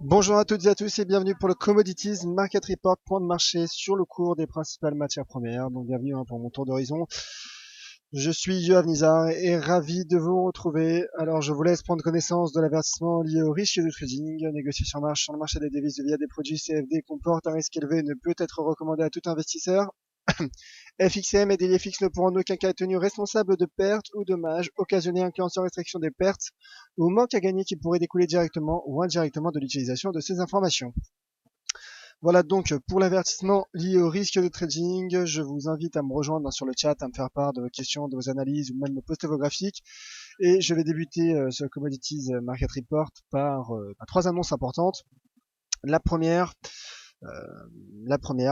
Bonjour à toutes et à tous et bienvenue pour le Commodities Market Report, point de marché sur le cours des principales matières premières. Donc bienvenue pour mon tour d'horizon. Je suis Yoav Nizar et ravi de vous retrouver. Alors je vous laisse prendre connaissance de l'avertissement lié au risque de trading. Négocier sur marche sur le marché des devises via des produits CFD comporte un risque élevé et ne peut être recommandé à tout investisseur. FXM et DLFX ne pourront en aucun cas être tenus responsables de pertes ou dommages occasionnés incluant sans restriction des pertes ou manque à gagner qui pourraient découler directement ou indirectement de l'utilisation de ces informations. Voilà donc pour l'avertissement lié au risque de trading. Je vous invite à me rejoindre sur le chat, à me faire part de vos questions, de vos analyses ou même de poster vos graphiques. Et je vais débuter ce Commodities Market Report par trois annonces importantes. La première, euh,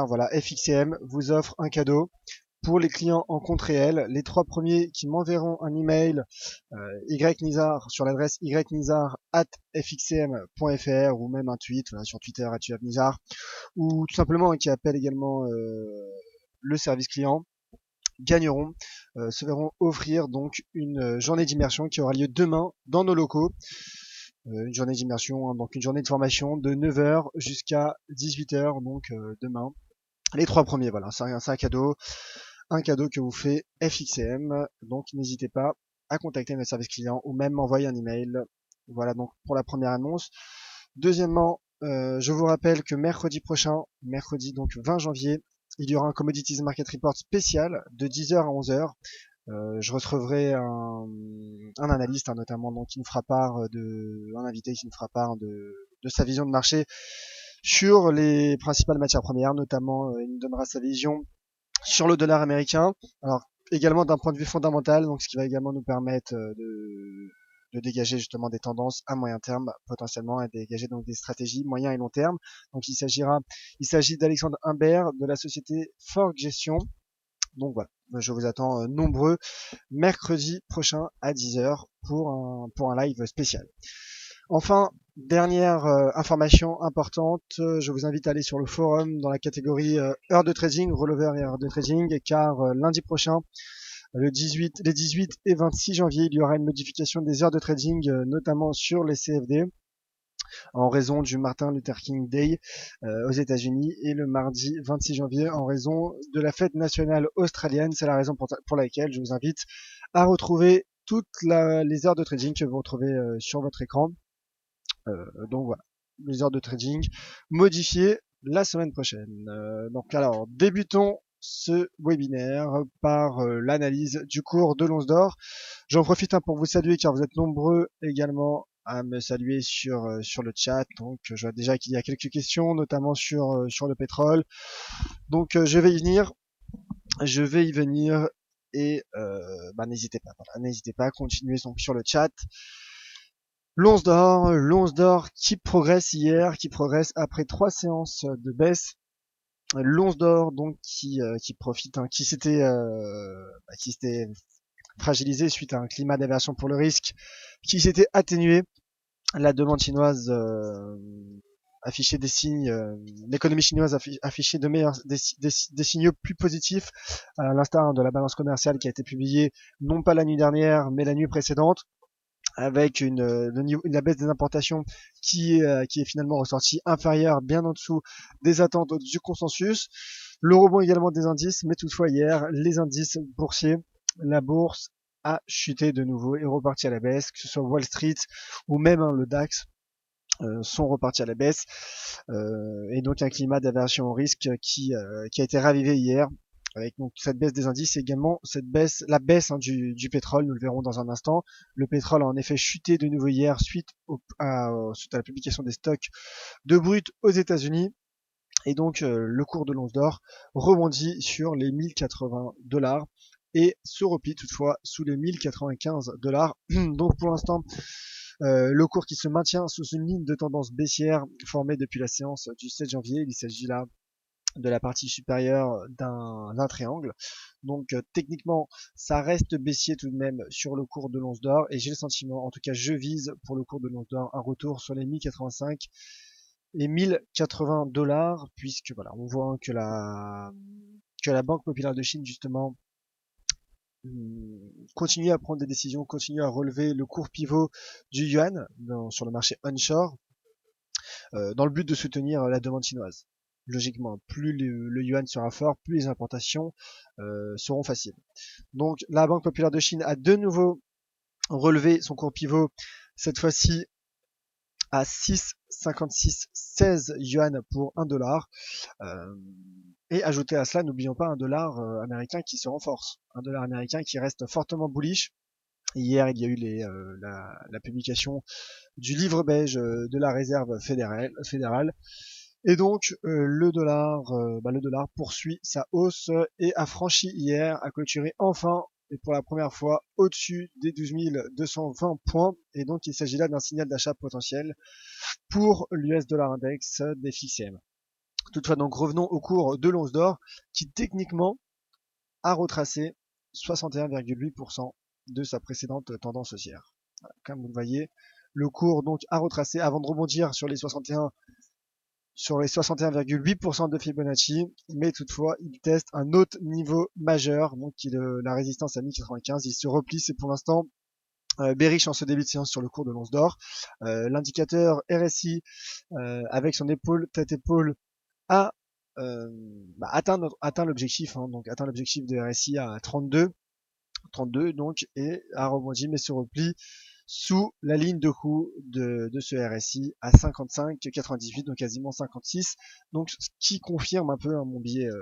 voilà, FXCM vous offre un cadeau pour les clients en compte réel. Les trois premiers qui m'enverront un email ynizar sur l'adresse ynizar@fxcm.fr ou même un tweet voilà, sur Twitter @nizar ou tout simplement qui appellent également le service client gagneront, se verront offrir donc une journée d'immersion qui aura lieu demain dans nos locaux. Une journée d'immersion, hein, donc une journée de formation de 9h jusqu'à 18h, donc demain. Les trois premiers, voilà, c'est un cadeau que vous fait FXCM, donc n'hésitez pas à contacter notre service client ou même m'envoyer un email. Voilà donc pour la première annonce. Deuxièmement, je vous rappelle que mercredi prochain, mercredi donc 20 janvier, il y aura un Commodities Market Report spécial de 10h à 11h. Je recevrai un analyste, hein, notamment, donc, qui nous fera part un invité qui nous fera part de sa vision de marché sur les principales matières premières, notamment, il nous donnera sa vision sur le dollar américain. Alors, également d'un point de vue fondamental, donc ce qui va également nous permettre de dégager justement des tendances à moyen terme potentiellement et dégager donc des stratégies moyen et long terme. Donc il s'agit d'Alexandre Humbert de la société Fork Gestion. Donc voilà, je vous attends nombreux mercredi prochain à 10h pour un live spécial. Enfin, dernière information importante, je vous invite à aller sur le forum dans la catégorie heures de trading, rollover et heures de trading, car lundi prochain, les 18 et 26 janvier, il y aura une modification des heures de trading, notamment sur les CFD, en raison du Martin Luther King Day aux États-Unis, et le mardi 26 janvier en raison de la fête nationale australienne. C'est la raison pour laquelle je vous invite à retrouver les heures de trading que vous retrouvez sur votre écran. Donc voilà, les heures de trading modifiées la semaine prochaine. Donc alors, débutons ce webinaire par l'analyse du cours de l'once d'or. J'en profite pour vous saluer car vous êtes nombreux également à me saluer sur le chat. Donc je vois déjà qu'il y a quelques questions, notamment sur le pétrole. Donc je vais y venir et n'hésitez pas, voilà, n'hésitez pas à continuer donc sur le chat. L'once d'or qui progresse hier, qui progresse après 3 séances de baisse. L'once d'or donc qui profite, hein, qui s'était fragilisé suite à un climat d'aversion pour le risque, qui s'était atténué. La demande chinoise affichait des signes, l'économie chinoise affichait des signaux plus positifs, à l'instar de la balance commerciale qui a été publiée non pas la nuit dernière, mais la nuit précédente, avec la baisse des importations qui est finalement ressortie inférieure, bien en dessous des attentes du consensus. Le rebond également des indices, mais toutefois hier, les indices boursiers, la bourse a chuté de nouveau et reparti à la baisse, que ce soit Wall Street ou même le DAX sont repartis à la baisse, et donc un climat d'aversion au risque qui a été ravivé hier avec donc cette baisse des indices et également la baisse, hein, du pétrole, nous le verrons dans un instant. Le pétrole a en effet chuté de nouveau hier suite à la publication des stocks de brut aux États-Unis. Et donc le cours de l'once d'or rebondit sur les 1080 $ et se replie toutefois sous les 1095 $. Donc pour l'instant, le cours qui se maintient sous une ligne de tendance baissière formée depuis la séance du 7 janvier. Il s'agit là de la partie supérieure d'un triangle. Donc techniquement, ça reste baissier tout de même sur le cours de l'once d'or et j'ai le sentiment, en tout cas je vise pour le cours de l'once d'or un retour sur les 1085 et 1080 $, puisque voilà, on voit que la Banque populaire de Chine justement continue à prendre des décisions, continue à relever le cours pivot du yuan sur le marché onshore. dans le but de soutenir la demande chinoise. Logiquement, plus le yuan sera fort, plus les importations seront faciles. Donc la Banque populaire de Chine a de nouveau relevé son cours pivot, cette fois-ci à 6,5616 yuan pour 1 dollar. Et ajouter à cela, n'oublions pas un dollar américain qui se renforce, un dollar américain qui reste fortement bullish. Hier, il y a eu la publication du livre beige de la réserve fédérale. Et donc le dollar poursuit sa hausse et a franchi hier, a clôturé enfin et pour la première fois au-dessus des 12 220 points. Et donc il s'agit là d'un signal d'achat potentiel pour l'US Dollar Index des FXCM. Toutefois, donc revenons au cours de l'once d'or qui techniquement a retracé 61,8% de sa précédente tendance haussière. Voilà, comme vous le voyez, le cours donc a retracé avant de rebondir sur les 61,8% de Fibonacci, mais toutefois il teste un autre niveau majeur, donc la résistance à 1095, il se replie, c'est pour l'instant bearish en ce début de séance sur le cours de l'once d'or. L'indicateur RSI avec son tête-épaule a atteint l'objectif, hein, donc atteint l'objectif de RSI à 32 donc, et a rebondi mais se replie sous la ligne de coup de ce RSI à 55,98, donc quasiment 56, donc ce qui confirme un peu hein,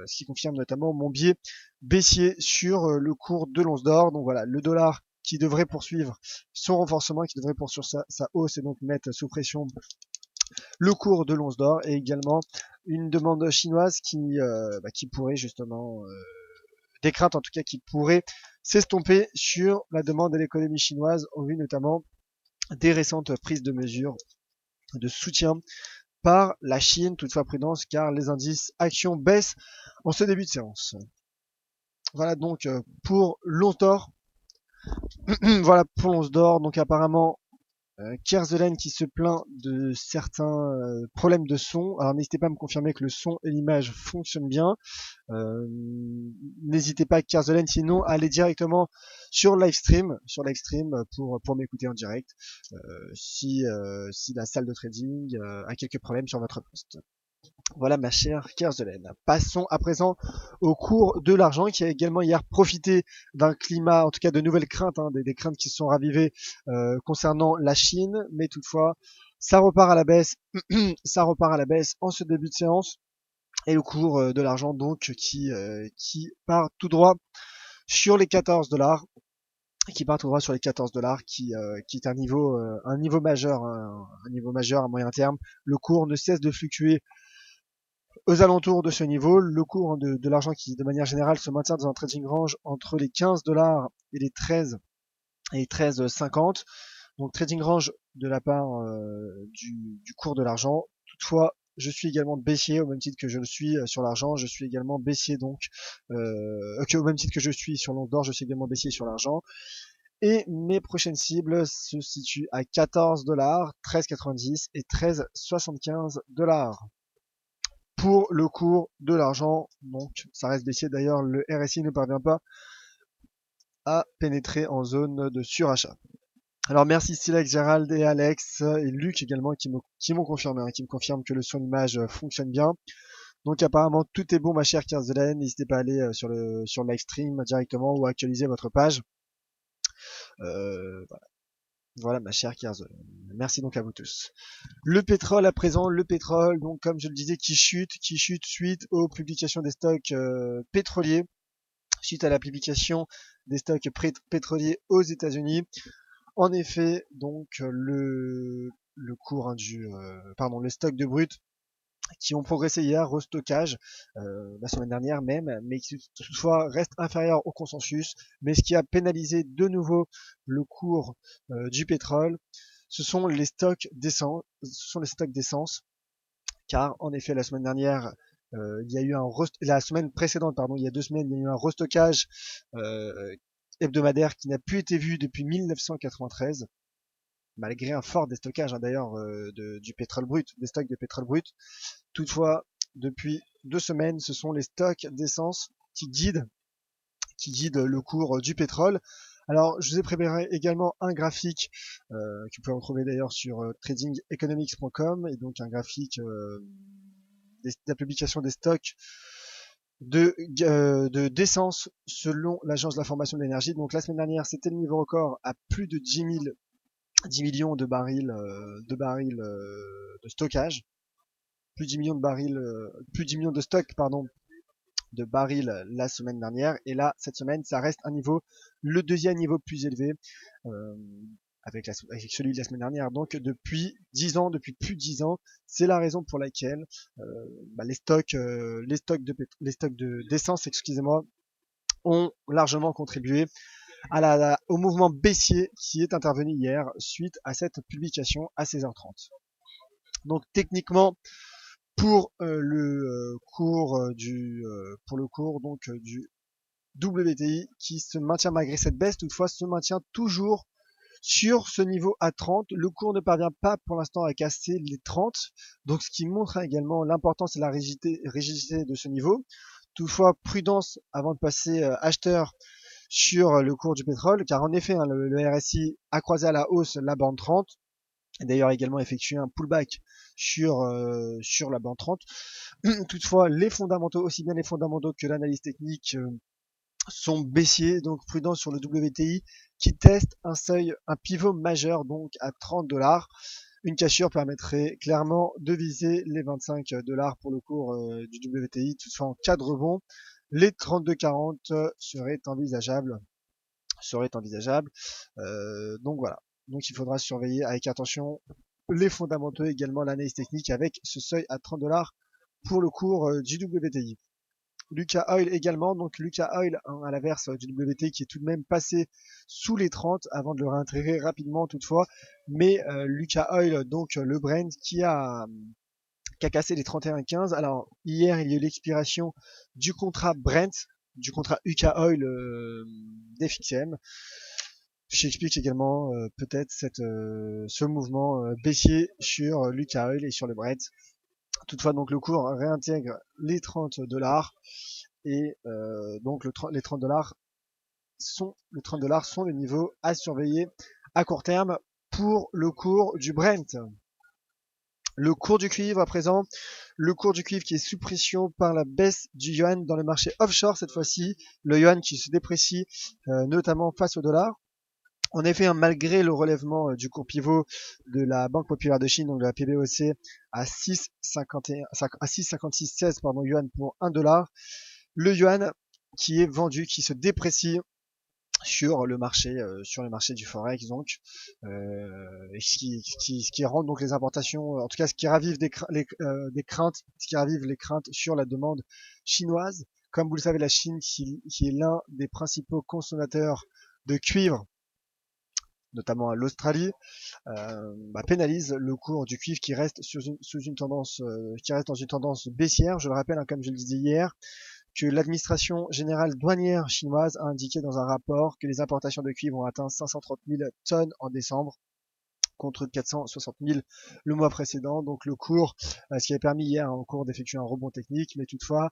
ce qui confirme notamment mon biais baissier sur le cours de l'once d'or. Donc voilà, le dollar qui devrait poursuivre son renforcement, qui devrait poursuivre sa hausse et donc mettre sous pression le cours de l'once d'or, et également une demande chinoise qui pourrait justement des craintes en tout cas qui pourraient s'estomper sur la demande de l'économie chinoise au vu notamment des récentes prises de mesures de soutien par la Chine. Toutefois prudence car les indices actions baissent en ce début de séance. Voilà donc pour l'once d'or. Voilà pour l'once d'or. Donc apparemment Kerzelen qui se plaint de certains problèmes de son. Alors n'hésitez pas à me confirmer que le son et l'image fonctionnent bien. N'hésitez pas Kerzelen sinon à aller directement sur livestream pour m'écouter en direct si la salle de trading a quelques problèmes sur votre poste. Voilà ma chère Kerzelen. Passons à présent au cours de l'argent qui a également hier profité d'un climat, en tout cas de nouvelles craintes, hein, des craintes qui se sont ravivées concernant la Chine, mais toutefois ça repart à la baisse, ça repart à la baisse en ce début de séance. Et le cours de l'argent donc qui part tout droit sur les 14 dollars, qui est un niveau majeur, un niveau majeur à moyen terme. Le cours ne cesse de fluctuer aux alentours de ce niveau. Le cours hein, de l'argent qui de manière générale se maintient dans un trading range entre les 15 dollars et les 13,50. Donc trading range de la part du cours de l'argent. Toutefois, je suis également baissier au même titre que je le suis sur l'argent. Je suis également baissier donc au même titre que je suis sur l'once d'or, je suis également baissier sur l'argent. Et mes prochaines cibles se situent à 14 dollars, 13,90 et 13,75 dollars pour le cours de l'argent. Donc ça reste baissier. D'ailleurs, le RSI ne parvient pas à pénétrer en zone de surachat. Alors merci Silex, Gérald et Alex et Luc également qui m'ont confirmé, hein, qui me confirment que le son image fonctionne bien. Donc apparemment tout est bon ma chère Kerzelen, n'hésitez pas à aller sur le live stream directement ou à actualiser votre page. Voilà ma chère Kerzelen. Merci donc à vous tous. Le pétrole à présent, donc comme je le disais qui chute suite aux publications des stocks pétroliers, suite à la publication des stocks pétroliers aux États-Unis. En effet, donc le cours les stocks de brut qui ont progressé hier, restockage la semaine dernière même, mais qui toutefois reste inférieur au consensus. Mais ce qui a pénalisé de nouveau le cours du pétrole, ce sont les stocks d'essence, car en effet la semaine dernière il y a eu la semaine précédente, il y a 2 semaines, il y a eu un restockage hebdomadaire qui n'a plus été vu depuis 1993, malgré un fort déstockage d'ailleurs du pétrole brut, des stocks de pétrole brut. Toutefois, depuis 2 semaines, ce sont les stocks d'essence qui guident le cours du pétrole, Alors, je vous ai préparé également un graphique que vous pouvez retrouver d'ailleurs sur tradingeconomics.com, et donc un graphique de la publication des stocks d'essence selon l'agence de l'information de l'énergie. Donc la semaine dernière, c'était le niveau record à plus de 10 millions de stockage, plus de 10 millions de barils, plus de 10 millions de stocks, pardon, de barils la semaine dernière. Et là, cette semaine, ça reste un niveau, le deuxième niveau plus élevé, euh, avec celui de la semaine dernière. Donc depuis 10 ans, depuis plus de 10 ans, c'est la raison pour laquelle les stocks d'essence, excusez-moi, ont largement contribué au mouvement baissier qui est intervenu hier suite à cette publication à 16h30. Donc techniquement, pour le cours pour le cours donc du WTI qui se maintient malgré cette baisse, toutefois se maintient toujours sur ce niveau à 30. Le cours ne parvient pas pour l'instant à casser les 30, donc ce qui montre également l'importance et la rigidité de ce niveau. Toutefois, prudence avant de passer acheteur sur le cours du pétrole, car en effet, hein, le RSI a croisé à la hausse la bande 30, et d'ailleurs également effectué un pullback sur la bande 30. Toutefois, les fondamentaux, aussi bien les fondamentaux que l'analyse technique, sont baissiers, donc prudent sur le WTI qui teste un seuil, un pivot majeur donc à 30 $. Une cassure permettrait clairement de viser les 25 $ pour le cours du WTI. Toutefois, en cas de rebond, les 32,40 seraient envisageables. Donc voilà. Donc il faudra surveiller avec attention les fondamentaux, également l'analyse technique avec ce seuil à 30 $ pour le cours du WTI. Lucas Oil également, donc Lucas Oil hein, à l'inverse du WT qui est tout de même passé sous les 30 avant de le réintégrer rapidement toutefois, mais Lucas Oil, donc le Brent qui a cassé les 31,15. Alors hier il y a eu l'expiration du contrat Brent, du contrat UK Oil d'FXM. J'explique également peut-être ce mouvement baissier sur Lucas Oil et sur le Brent. Toutefois, donc le cours réintègre les 30 $ et donc les 30 $ sont le niveau à surveiller à court terme pour le cours du Brent. Le cours du cuivre à présent, le cours du cuivre qui est sous pression par la baisse du yuan dans le marché offshore cette fois-ci, le yuan qui se déprécie notamment face au dollar. En effet, hein, malgré le relèvement du cours pivot de la Banque populaire de Chine, donc de la PBOC, à 6,5616 yuan pour 1 $, le yuan qui est vendu, qui se déprécie sur le marché du forex, donc ce qui rend donc les importations, en tout cas ce qui ravive des craintes, ce qui ravive les craintes sur la demande chinoise. Comme vous le savez, la Chine qui est l'un des principaux consommateurs de cuivre, notamment à l'Australie, pénalise le cours du cuivre qui reste sous une tendance, qui reste dans une tendance baissière. Je le rappelle, hein, comme je le disais hier, que l'administration générale douanière chinoise a indiqué dans un rapport que les importations de cuivre ont atteint 530 000 tonnes en décembre contre 460 000 le mois précédent. Donc le cours, ce qui a permis hier au cours d'effectuer un rebond technique, mais toutefois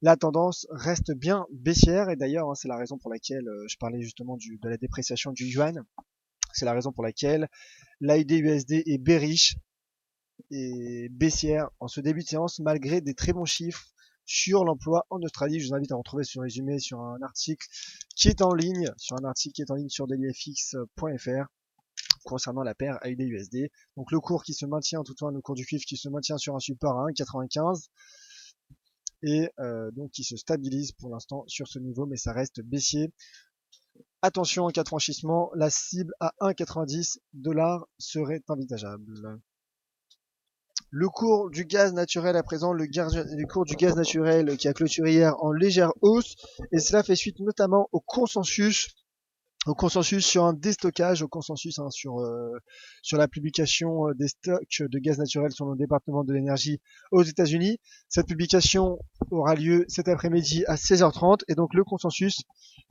la tendance reste bien baissière. Et d'ailleurs, hein, c'est la raison pour laquelle je parlais justement de la dépréciation du yuan. C'est la raison pour laquelle l'AUD-USD est bearish et baissière en ce début de séance malgré des très bons chiffres sur l'emploi en Australie. Je vous invite à retrouver ce résumé sur un article qui est en ligne, sur dailyfx.fr concernant la paire AUD-USD. Donc le cours qui se maintient, tout le cours du cuivre qui se maintient sur un support à 1,95 et donc qui se stabilise pour l'instant sur ce niveau, mais ça reste baissier. Attention en cas de franchissement, la cible à 1,90 $ serait envisageable. Le cours du gaz naturel à présent, le cours du gaz naturel qui a clôturé hier en légère hausse, et cela fait suite notamment au consensus sur un déstockage, au consensus hein, sur la publication des stocks de gaz naturel sur le département de l'énergie aux États-Unis. Cette publication aura lieu cet après-midi à 16h30 et donc le consensus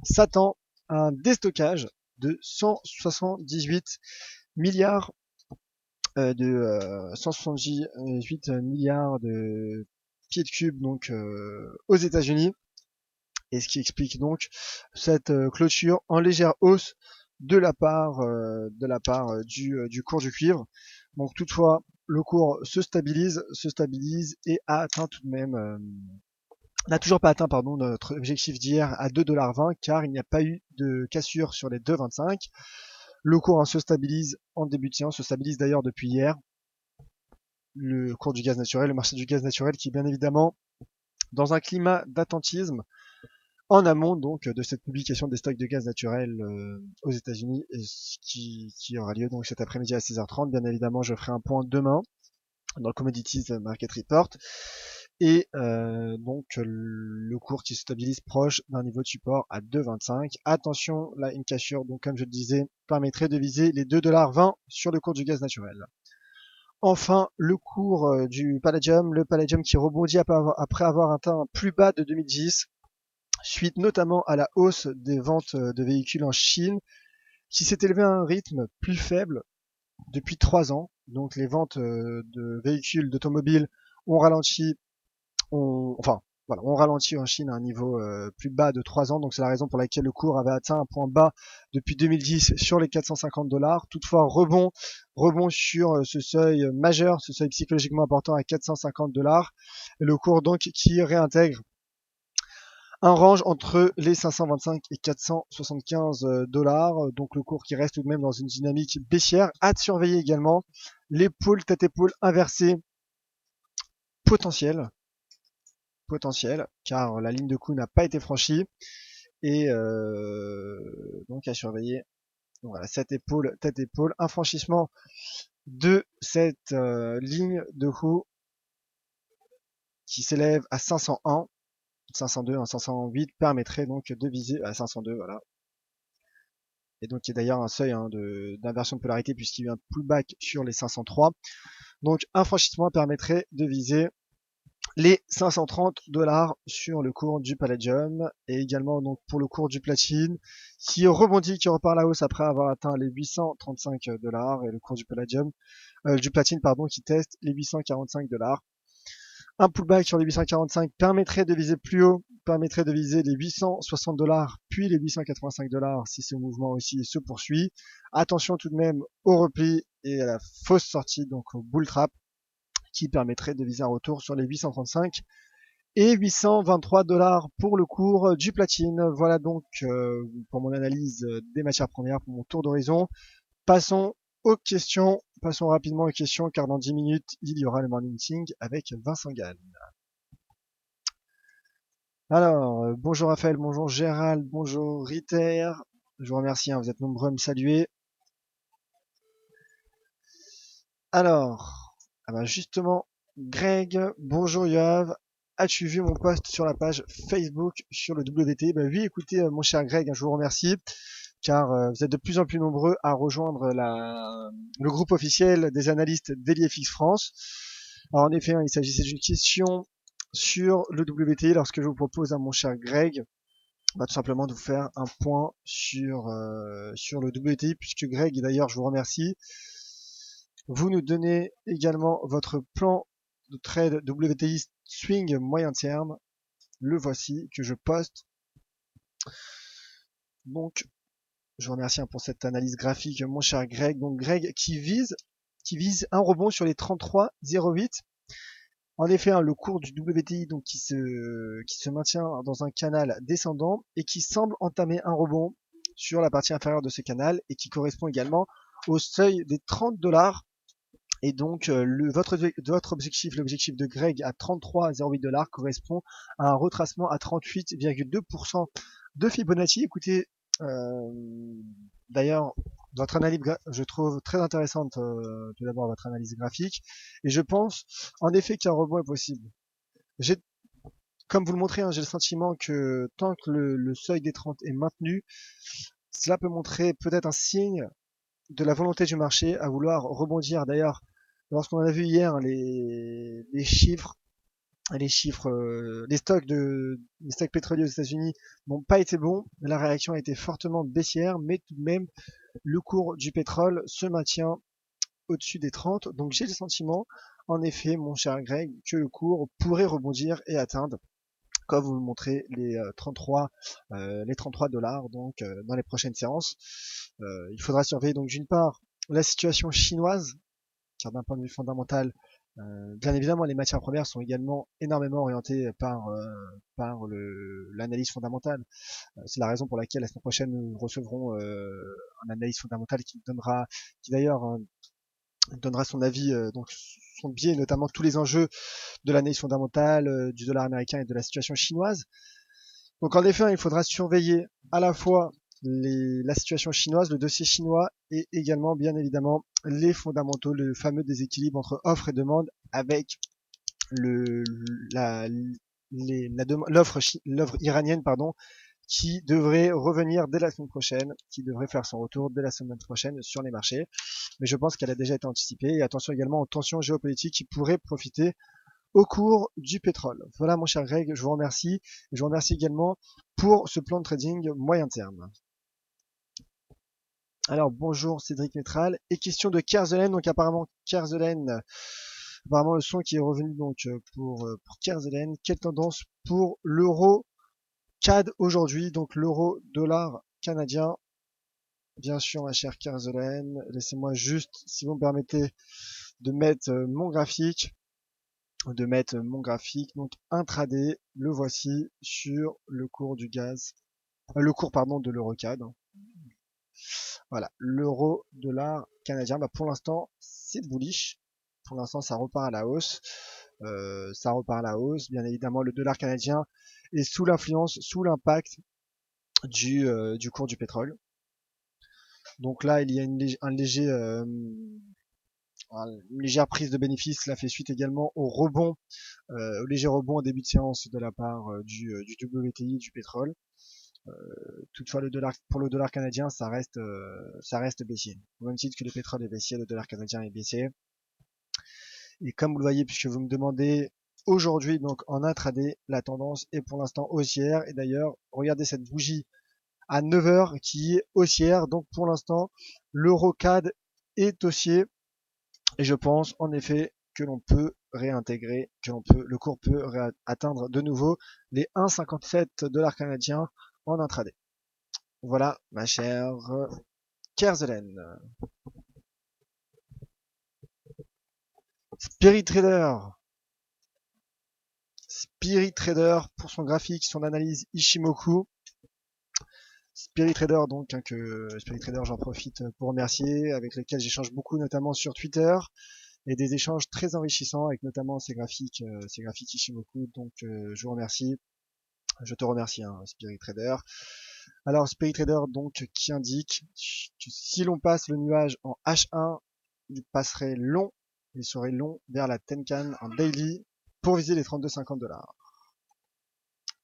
s'attend à un déstockage de 178 milliards de 178 milliards de pieds de cubes donc aux États-Unis. et ce qui explique donc cette clôture en légère hausse de la part du cours du cuivre. Donc toutefois, le cours se stabilise et a atteint tout de même n'a toujours pas atteint pardon, notre objectif d'hier à 2,20 $ car il n'y a pas eu de cassure sur les 2,25. Le cours se stabilise en début de séance, se stabilise d'ailleurs depuis hier. Le cours du gaz naturel, le marché du gaz naturel qui est bien évidemment dans un climat d'attentisme en amont donc de cette publication des stocks de gaz naturel aux États-Unis, qui aura lieu donc cet après-midi à 16h30. Bien évidemment, je ferai un point demain dans le Commodities Market Report. Et donc le cours qui se stabilise proche d'un niveau de support à 2,25. Attention, là une cassure, donc comme je le disais, permettrait de viser les 2,20 $ sur le cours du gaz naturel. Enfin, le cours du palladium, le palladium qui rebondit après avoir atteint un plus bas de 2010, suite notamment à la hausse des ventes de véhicules en Chine, qui s'est élevé à un rythme plus faible depuis 3 ans. Donc les ventes de véhicules, d'automobiles ont ralenti, ont ralenti en Chine à un niveau plus bas de 3 ans. Donc c'est la raison pour laquelle le cours avait atteint un point bas depuis 2010 sur les 450 $. Toutefois, rebond sur ce seuil majeur, ce seuil psychologiquement important à 450 $. Et le cours donc qui réintègre un range entre les 525 et 475 $. Donc le cours qui reste tout de même dans une dynamique baissière. À surveiller également l'épaule, tête-épaule inversée potentielle, car la ligne de coup n'a pas été franchie. Et donc à surveiller. Donc voilà, cette épaule, tête-épaule, un franchissement de cette ligne de coup qui s'élève à 501. 502, 508 permettrait donc de viser à 502, voilà. Et donc il y a d'ailleurs un seuil d'inversion de polarité puisqu'il y a eu un pullback sur les 503. Donc un franchissement permettrait de viser les 530 $. Sur le cours du palladium et également donc pour le cours du platine qui rebondit, qui repart à la hausse après avoir atteint les 835 $, et le cours du palladium, du platine pardon, qui teste les 845 $. Un pullback sur les 845 permettrait de viser plus haut, permettrait de viser les 860 $, puis les 885 $ si ce mouvement aussi se poursuit. Attention tout de même au repli et à la fausse sortie, donc au bull trap, qui permettrait de viser un retour sur les 835 et 823 $ pour le cours du platine. Voilà donc pour mon analyse des matières premières, pour mon tour d'horizon. Passons aux questions. Passons rapidement aux questions car dans 10 minutes, il y aura le morning meeting avec Vincent Gall. Alors, bonjour Raphaël, bonjour Gérald, bonjour Ritter. Je vous remercie, vous êtes nombreux à me saluer. Alors, justement, Greg, bonjour Yoav. As-tu vu mon post sur la page Facebook sur le WT? Oui, écoutez, mon cher Greg, je vous remercie car vous êtes de plus en plus nombreux à rejoindre le groupe officiel des analystes d'EliFX France. Alors en effet, il s'agissait d'une question sur le WTI lorsque je vous propose à mon cher Greg tout simplement de vous faire un point sur le WTI, puisque Greg, et d'ailleurs je vous remercie, vous nous donnez également votre plan de trade WTI swing moyen terme. Le voici que je poste. Donc je vous remercie pour cette analyse graphique, mon cher Greg. Donc Greg qui vise un rebond sur les 33,08. En effet, le cours du WTI donc qui se maintient dans un canal descendant et qui semble entamer un rebond sur la partie inférieure de ce canal et qui correspond également au seuil des 30 $. Et donc votre objectif, l'objectif de Greg à 33,08 $, correspond à un retracement à 38,2% de Fibonacci. Écoutez, d'ailleurs, votre analyse, je trouve très intéressante, tout d'abord votre analyse graphique, et je pense en effet qu'un rebond est possible. Comme vous le montrez, j'ai le sentiment que tant que le seuil des 30 est maintenu, cela peut montrer peut-être un signe de la volonté du marché à vouloir rebondir. D'ailleurs, lorsqu'on a vu hier les chiffres, les stocks pétroliers aux États-Unis n'ont pas été bons. La réaction a été fortement baissière, mais tout de même, le cours du pétrole se maintient au-dessus des 30. Donc j'ai le sentiment, en effet, mon cher Greg, que le cours pourrait rebondir et atteindre comme vous le montrez les 33 $, donc dans les prochaines séances. Il faudra surveiller donc d'une part la situation chinoise, car d'un point de vue fondamental, bien évidemment, les matières premières sont également énormément orientées par l'analyse fondamentale. C'est la raison pour laquelle la semaine prochaine nous recevrons un analyse fondamentale qui d'ailleurs donnera son avis, donc son biais, notamment tous les enjeux de l'analyse fondamentale, du dollar américain et de la situation chinoise. Donc en effet, il faudra surveiller à la fois la situation chinoise, le dossier chinois, et également, bien évidemment, les fondamentaux, le fameux déséquilibre entre offre et demande avec le, la, l'offre iranienne, pardon, qui devrait revenir dès la semaine prochaine, qui devrait faire son retour dès la semaine prochaine sur les marchés. Mais je pense qu'elle a déjà été anticipée. Et attention également aux tensions géopolitiques qui pourraient profiter au cours du pétrole. Voilà mon cher Greg, je vous remercie. Je vous remercie également pour ce plan de trading moyen terme. Alors bonjour Cédric Métral. Et question de Kerzelen, donc apparemment Kerzelen, apparemment le son qui est revenu donc pour Kerzelen. Quelle tendance pour l'euro CAD aujourd'hui, donc l'euro dollar canadien? Bien sûr ma chère Kerzelen, laissez-moi juste, si vous me permettez, de mettre mon graphique. Donc intraday, le voici sur le cours du gaz, le cours pardon de l'EuroCAD. Voilà, l'euro dollar canadien, bah pour l'instant c'est bullish, pour l'instant ça repart à la hausse, bien évidemment le dollar canadien est sous l'influence, sous l'impact du cours du pétrole. Donc là il y a une légère prise de bénéfice, cela fait suite également au léger rebond en début de séance de la part du WTI du pétrole. Toutefois, pour le dollar canadien, ça reste baissier. Au même titre que le pétrole est baissier, le dollar canadien est baissier. Et comme vous le voyez, puisque vous me demandez aujourd'hui, donc en intraday, la tendance est pour l'instant haussière. Et d'ailleurs, regardez cette bougie à 9 heures qui est haussière. Donc pour l'instant, l'EuroCAD est haussier. Et je pense en effet que l'on peut réintégrer, le cours peut atteindre de nouveau les 1,57 $ canadiens en intraday. Voilà, ma chère Kerzelen. Spirit Trader. Spirit Trader pour son graphique, son analyse Ishimoku. Spirit Trader, donc, Spirit Trader, j'en profite pour remercier, avec lesquels j'échange beaucoup, notamment sur Twitter, et des échanges très enrichissants, avec notamment ces graphiques Ishimoku. Donc, je vous remercie. Je te remercie, hein, Spirit Trader. Alors, Spirit Trader, donc, qui indique que si l'on passe le nuage en H1, il passerait long, il serait long vers la Tenkan en daily pour viser les 32,50 $.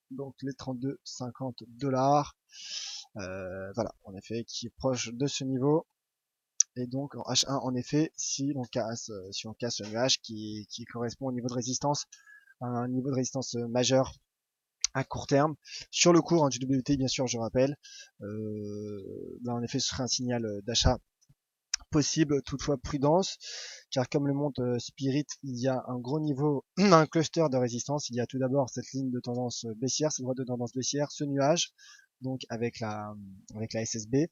Donc, les 32,50 $, voilà, en effet, qui est proche de ce niveau. Et donc, en H1, en effet, si on casse le nuage qui correspond au niveau de résistance, à un niveau de résistance majeur à court terme. Sur le cours du WT, bien sûr, je rappelle, là, en effet, ce serait un signal d'achat possible, toutefois prudence, car comme le montre Spirit, il y a un gros niveau, un cluster de résistance. Il y a tout d'abord cette ligne de tendance baissière, cette voie de tendance baissière, ce nuage, donc avec la SSB,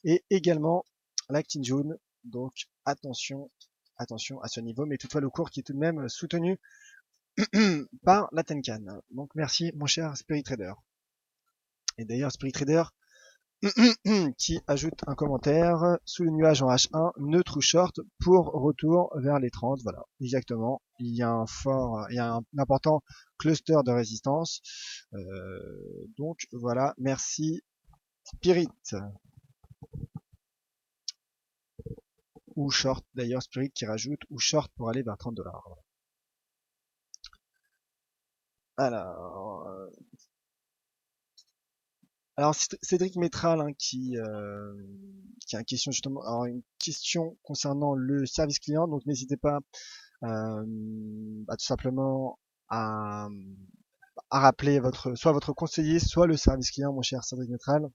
et également la Kinjun. Donc attention à ce niveau, mais toutefois le cours qui est tout de même soutenu par la Tenkan. Donc merci mon cher Spirit Trader. Et d'ailleurs Spirit Trader qui ajoute un commentaire sous le nuage en H1, neutre ou short pour retour vers les 30. Voilà, exactement. Il y a un important cluster de résistance. Donc voilà, merci Spirit. Ou short, d'ailleurs Spirit qui rajoute ou short pour aller vers 30 $. Alors, alors Cédric Métral qui a une question justement, alors une question concernant le service client, donc n'hésitez pas tout simplement à, rappeler soit votre conseiller, soit le service client, mon cher Cédric Métral.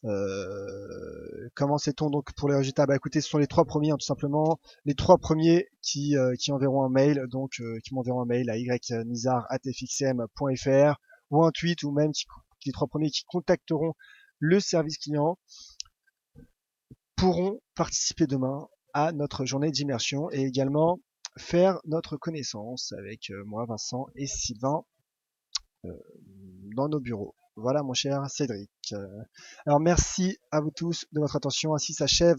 Comment sait-on donc pour les résultats? Bah écoutez, ce sont les trois premiers, hein, tout simplement. Les trois premiers qui enverront un mail, donc qui m'enverront un mail à ynizar@fxm.fr ou un tweet, ou même les trois premiers qui contacteront le service client pourront participer demain à notre journée d'immersion et également faire notre connaissance avec moi, Vincent et Sylvain euh, dans nos bureaux. Voilà mon cher Cédric. Alors merci à vous tous de votre attention. Ainsi s'achève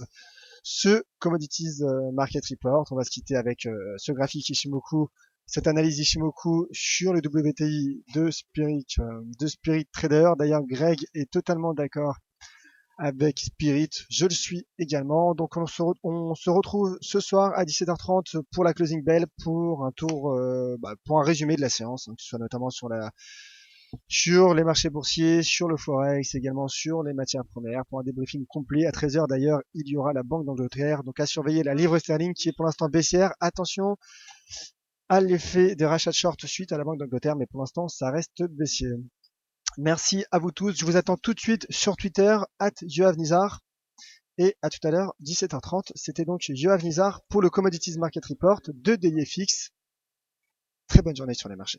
ce Commodities Market Report. On va se quitter avec ce graphique Ishimoku, cette analyse Ishimoku sur le WTI de Spirit Trader. D'ailleurs, Greg est totalement d'accord avec Spirit. Je le suis également. Donc on se retrouve ce soir à 17h30 pour la closing bell pour un tour, pour un résumé de la séance, hein, que ce soit notamment sur les marchés boursiers, sur le forex, également sur les matières premières, pour un débriefing complet. À 13h d'ailleurs, il y aura la Banque d'Angleterre, donc à surveiller la livre sterling qui est pour l'instant baissière. Attention à l'effet des rachats de short suite à la Banque d'Angleterre, mais pour l'instant ça reste baissier. Merci à vous tous. Je vous attends tout de suite sur Twitter, @yoavnizar. Et à tout à l'heure, 17h30. C'était donc Yoav Nizar pour le Commodities Market Report de DIFX. Très bonne journée sur les marchés.